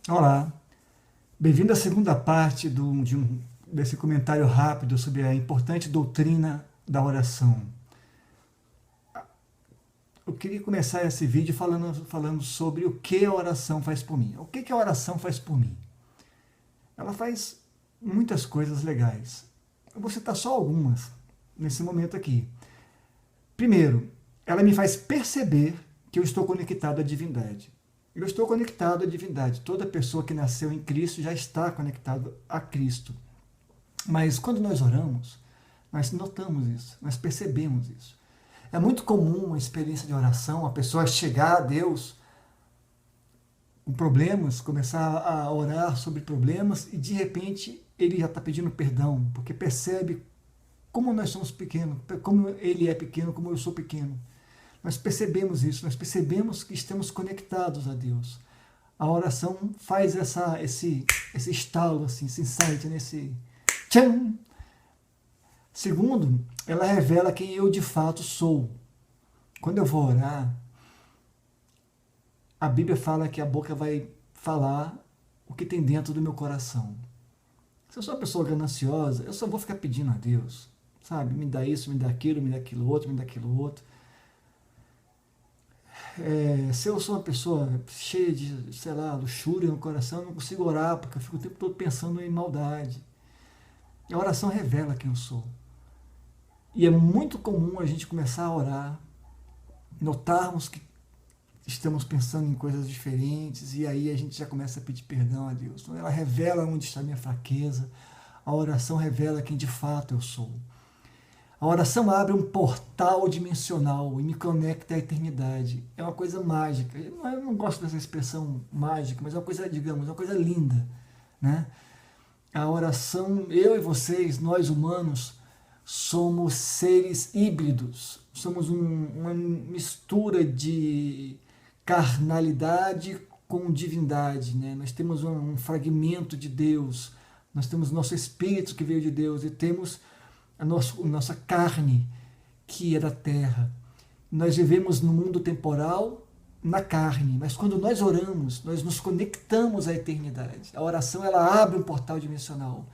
Olá, bem-vindo à segunda parte desse comentário rápido sobre a importante doutrina da oração. Eu queria começar esse vídeo falando sobre o que a oração faz por mim. O que a oração faz por mim? Ela faz muitas coisas legais. Eu vou citar só algumas nesse momento aqui. Primeiro, ela me faz perceber que eu estou conectado à divindade. Eu estou conectado à divindade. Toda pessoa que nasceu em Cristo já está conectado a Cristo. Mas quando nós oramos, nós notamos isso, nós percebemos isso. É muito comum uma experiência de oração, a pessoa chegar a Deus com problemas, começar a orar sobre problemas e de repente ele já está pedindo perdão, porque percebe como nós somos pequenos, como ele é pequeno, como eu sou pequeno. Nós percebemos isso, nós percebemos que estamos conectados a Deus. A oração faz esse estalo, assim, esse insight, nesse tchan. Segundo, ela revela quem eu de fato sou. Quando eu vou orar, a Bíblia fala que a boca vai falar o que tem dentro do meu coração. Se eu sou uma pessoa gananciosa, eu só vou ficar pedindo a Deus, sabe? Me dá isso, me dá aquilo outro, me dá aquilo outro. Se eu sou uma pessoa cheia de, sei lá, luxúria no coração, eu não consigo orar, porque eu fico o tempo todo pensando em maldade. A oração revela quem eu sou. E é muito comum a gente começar a orar, notarmos que estamos pensando em coisas diferentes, e aí a gente já começa a pedir perdão a Deus. Então ela revela onde está a minha fraqueza, a oração revela quem de fato eu sou. A oração abre um portal dimensional e me conecta à eternidade. É uma coisa mágica. Eu não gosto dessa expressão mágica, mas é uma coisa, digamos, uma coisa linda, né? A oração, eu e vocês, nós humanos, somos seres híbridos. Somos uma mistura de carnalidade com divindade, né? Nós temos um fragmento de Deus, nós temos nosso espírito que veio de Deus e temos a nossa carne que é da terra. Nós vivemos no mundo temporal, na carne, mas quando nós oramos, nós nos conectamos à eternidade. A oração, ela abre um portal dimensional.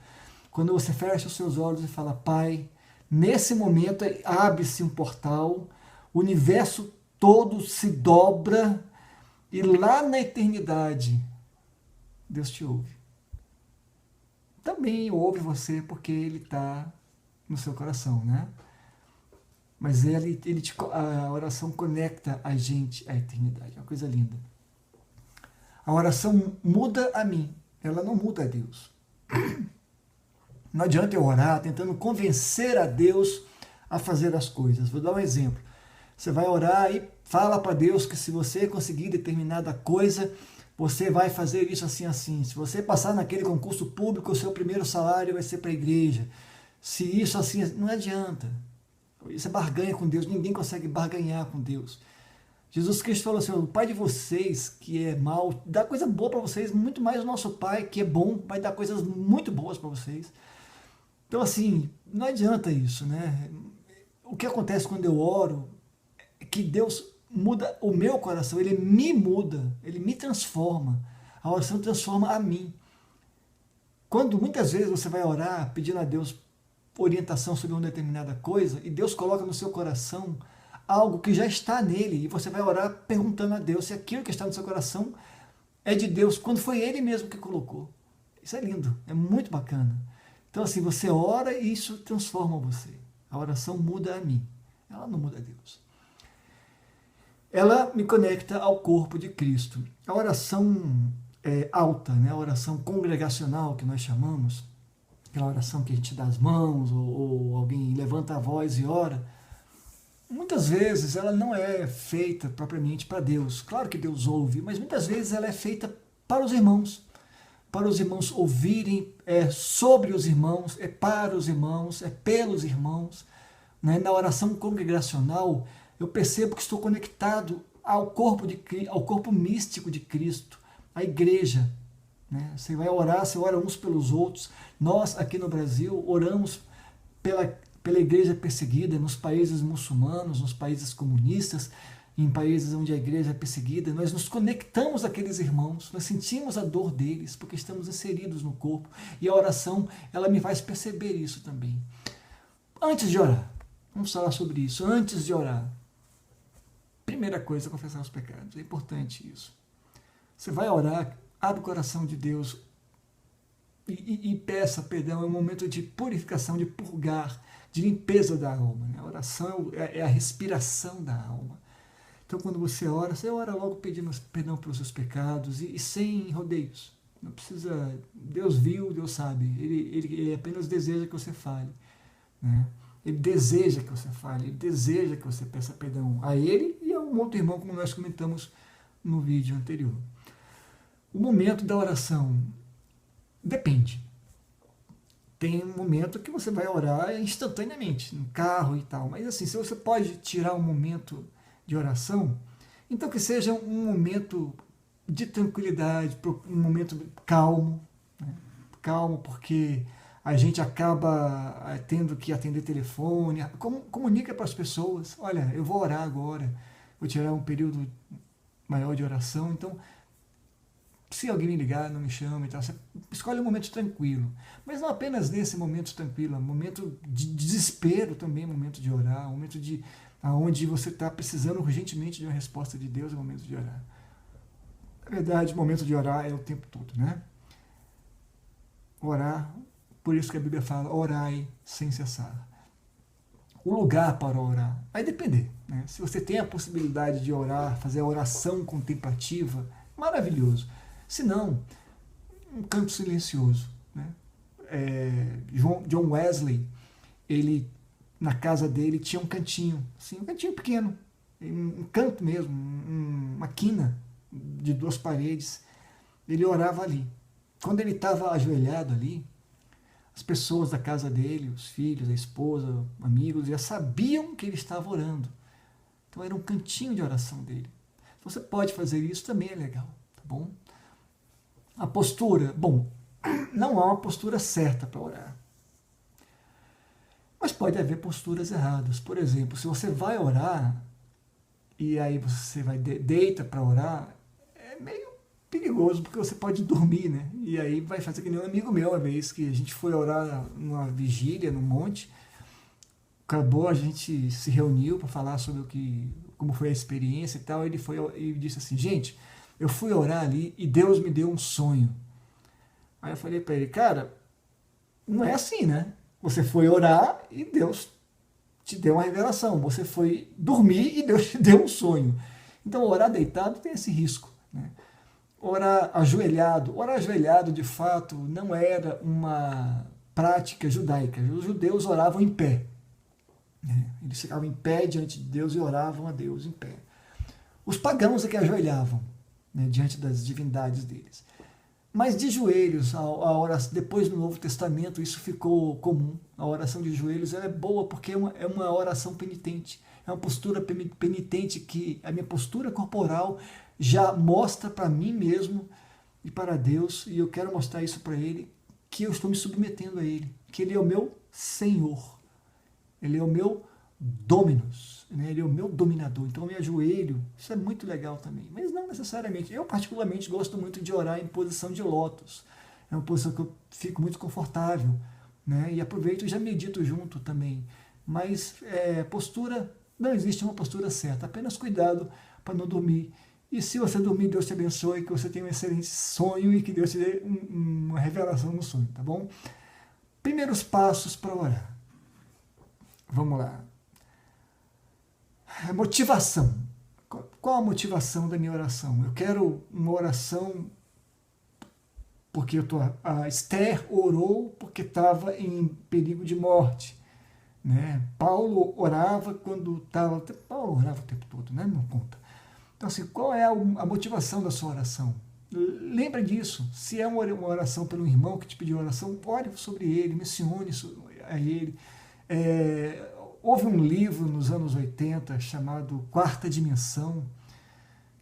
Quando você fecha os seus olhos e fala, Pai, nesse momento abre-se um portal, o universo todo se dobra e lá na eternidade Deus te ouve. Também ouve você porque Ele está no seu coração, né? Mas a oração conecta a gente à eternidade, é uma coisa linda. A oração muda a mim, ela não muda a Deus. Não adianta eu orar tentando convencer a Deus a fazer as coisas. Vou dar um exemplo. Você vai orar e fala para Deus que se você conseguir determinada coisa, você vai fazer isso assim, assim. Se você passar naquele concurso público, o seu primeiro salário vai ser para a igreja. Se isso assim, não adianta. Isso é barganha com Deus, ninguém consegue barganhar com Deus. Jesus Cristo falou assim, o Pai de vocês que é mau, dá coisa boa para vocês, muito mais o nosso Pai que é bom, vai dar coisas muito boas para vocês. Então assim, não adianta isso, né? O que acontece quando eu oro é que Deus muda o meu coração, Ele me muda, Ele me transforma. A oração transforma a mim. Quando muitas vezes você vai orar pedindo a Deus orientação sobre uma determinada coisa e Deus coloca no seu coração algo que já está nele e você vai orar perguntando a Deus se aquilo que está no seu coração é de Deus, quando foi Ele mesmo que colocou. Isso é lindo, é muito bacana. Então assim, você ora e isso transforma você. A oração muda a mim, ela não muda a Deus. Ela me conecta ao corpo de Cristo. A oração alta, né? A oração congregacional que nós chamamos, aquela oração que a gente dá as mãos, ou alguém levanta a voz e ora, muitas vezes ela não é feita propriamente para Deus. Claro que Deus ouve, mas muitas vezes ela é feita para os irmãos ouvirem, é sobre os irmãos, é para os irmãos, é pelos irmãos. Né? Na oração congregacional, eu percebo que estou conectado ao corpo místico de Cristo, à igreja. Né? Você vai orar, você ora uns pelos outros. Nós, aqui no Brasil, oramos pela igreja perseguida nos países muçulmanos, nos países comunistas. em países onde a igreja é perseguida, nós nos conectamos àqueles irmãos, nós sentimos a dor deles, porque estamos inseridos no corpo, e a oração, ela me faz perceber isso também. Antes de orar, vamos falar sobre isso, antes de orar, primeira coisa, confessar os pecados, é importante isso. Você vai orar, abre o coração de Deus e peça perdão, é um momento de purificação, de purgar, de limpeza da alma. Né? A oração é a respiração da alma. Então, quando você ora logo pedindo perdão pelos seus pecados e sem rodeios. Não precisa. Deus viu, Deus sabe. Ele apenas deseja que você fale. Né? Ele deseja que você fale, ele deseja que você peça perdão a ele e a um outro irmão, como nós comentamos no vídeo anterior. O momento da oração depende. Tem um momento que você vai orar instantaneamente, no carro e tal. Mas assim, se você pode tirar um momento de oração, então que seja um momento de tranquilidade, um momento calmo, né? Calmo, porque a gente acaba tendo que atender telefone, comunica para as pessoas, olha, eu vou orar agora, vou tirar um período maior de oração, então se alguém me ligar, não me chama e tal, você escolhe um momento tranquilo, mas não apenas nesse momento tranquilo, é um momento de desespero também, momento de orar, um momento onde você está precisando urgentemente de uma resposta de Deus, é o momento de orar. Na verdade, o momento de orar é o tempo todo, né? Orar, por isso que a Bíblia fala, orai sem cessar. O lugar para orar vai depender, né? Se você tem a possibilidade de orar, fazer a oração contemplativa, maravilhoso. Se não, um canto silencioso, né? John Wesley, ele na casa dele tinha um cantinho, assim, um cantinho pequeno, um canto mesmo, uma quina de 2 paredes. Ele orava ali. Quando ele estava ajoelhado ali, as pessoas da casa dele, os filhos, a esposa, amigos, já sabiam que ele estava orando. Então era um cantinho de oração dele. Se você pode fazer isso, também é legal, tá bom? A postura, bom, não há uma postura certa para orar. Mas pode haver posturas erradas. Por exemplo, se você vai orar e aí você vai deita para orar, é meio perigoso, porque você pode dormir, né? E aí vai fazer que nem um amigo meu, uma vez que a gente foi orar numa vigília, no monte, acabou, a gente se reuniu para falar sobre como foi a experiência e tal, ele foi e disse assim, gente, eu fui orar ali e Deus me deu um sonho. Aí eu falei para ele, cara, não é assim, né? Você foi orar e Deus te deu uma revelação. Você foi dormir e Deus te deu um sonho. Então, orar deitado tem esse risco, né? Orar ajoelhado, de fato, não era uma prática judaica. Os judeus oravam em pé, né? Eles ficavam em pé diante de Deus e oravam a Deus em pé. Os pagãos é que ajoelhavam, né, diante das divindades deles. Mas de joelhos, a oração, depois no Novo Testamento, isso ficou comum. A oração de joelhos ela é boa porque é uma oração penitente. É uma postura penitente que a minha postura corporal já mostra para mim mesmo e para Deus, e eu quero mostrar isso para Ele, que eu estou me submetendo a Ele, que Ele é o meu Senhor, Ele é o meu Dominus, né? Ele é o meu dominador. Então eu me ajoelho, isso é muito legal também, mas não necessariamente. Eu particularmente gosto muito de orar em posição de lótus, é uma posição que eu fico muito confortável, né? E aproveito e já medito junto também, mas postura, não existe uma postura certa, apenas cuidado para não dormir. E se você dormir, Deus te abençoe, que você tenha um excelente sonho e que Deus te dê uma revelação no sonho, tá bom? Primeiros passos para orar. Vamos lá. Motivação. Qual a motivação da minha oração? Eu quero uma oração porque a Esther orou porque estava em perigo de morte, né? Paulo orava quando estava... Paulo orava o tempo todo, né? Não conta. Então, assim, qual é a motivação da sua oração? Lembra disso. Se é uma oração pelo irmão que te pediu oração, ore sobre ele, mencione a ele. Houve um livro nos anos 80 chamado Quarta Dimensão,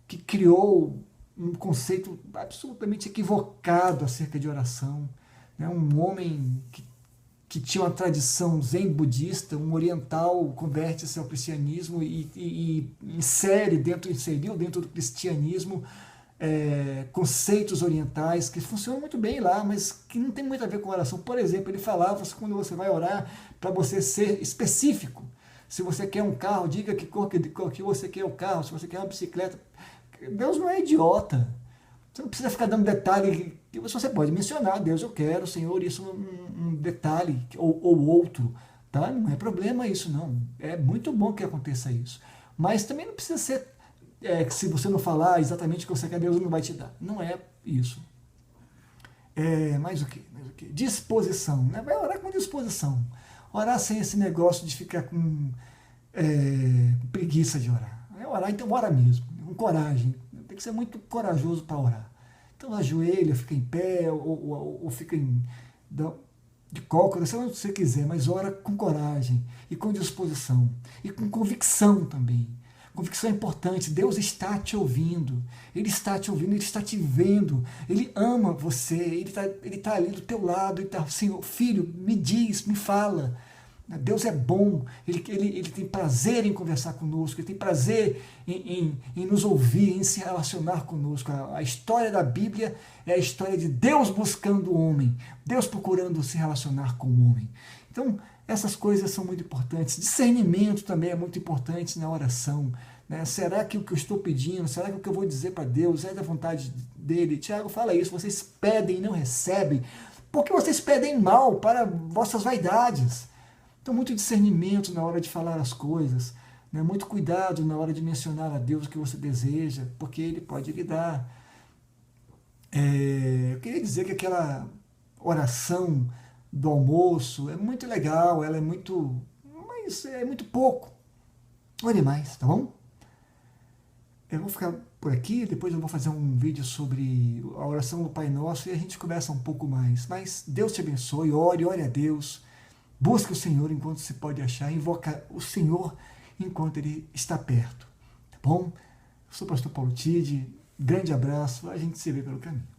que criou um conceito absolutamente equivocado acerca de oração. Né? Um homem que que tinha uma tradição zen budista, um oriental converte-se ao cristianismo e inseriu dentro do cristianismo conceitos orientais que funcionam muito bem lá, mas que não tem muito a ver com oração. Por exemplo, ele falava que quando você vai orar, para você ser específico. Se você quer um carro, diga que cor que você quer o carro. Se você quer uma bicicleta, Deus não é idiota. Você não precisa ficar dando detalhe. Você pode mencionar, Deus, eu quero, Senhor, isso um detalhe ou outro. Tá? Não é problema isso, não. É muito bom que aconteça isso. Mas também não precisa ser que se você não falar exatamente o que você quer, Deus não vai te dar. Não é isso. Mais o quê? Disposição. Né? Vai orar com disposição. Orar sem esse negócio de ficar com preguiça de orar. Orar, então ora mesmo, com coragem. Tem que ser muito corajoso para orar. Então ajoelha, fica em pé, ou fica de cócoras, seja onde você quiser, mas ora com coragem e com disposição e com convicção também. Convicção é importante. Deus está te ouvindo. Ele está te ouvindo, Ele está te vendo. Ele ama você. Ele tá ali do teu lado. Ele está assim, filho, me diz, me fala. Deus é bom. Ele tem prazer em conversar conosco. Ele tem prazer em nos ouvir, em se relacionar conosco. A história da Bíblia é a história de Deus buscando o homem. Deus procurando se relacionar com o homem. Então, essas coisas são muito importantes. Discernimento também é muito importante na oração. Né? Será que o que eu estou pedindo, será que o que eu vou dizer para Deus é da vontade dele? Tiago fala isso, vocês pedem e não recebem, porque vocês pedem mal para vossas vaidades. Então, muito discernimento na hora de falar as coisas. Né? Muito cuidado na hora de mencionar a Deus o que você deseja, porque Ele pode lhe dar. Eu queria dizer que aquela oração do almoço é muito legal, ela é muito, mas é muito pouco. Ore mais, tá bom? Eu vou ficar por aqui, depois eu vou fazer um vídeo sobre a oração do Pai Nosso e a gente conversa um pouco mais. Mas Deus te abençoe, ore a Deus, busque o Senhor enquanto se pode achar, invoca o Senhor enquanto Ele está perto, tá bom? Eu sou o pastor Paulo Tide, grande abraço, a gente se vê pelo caminho.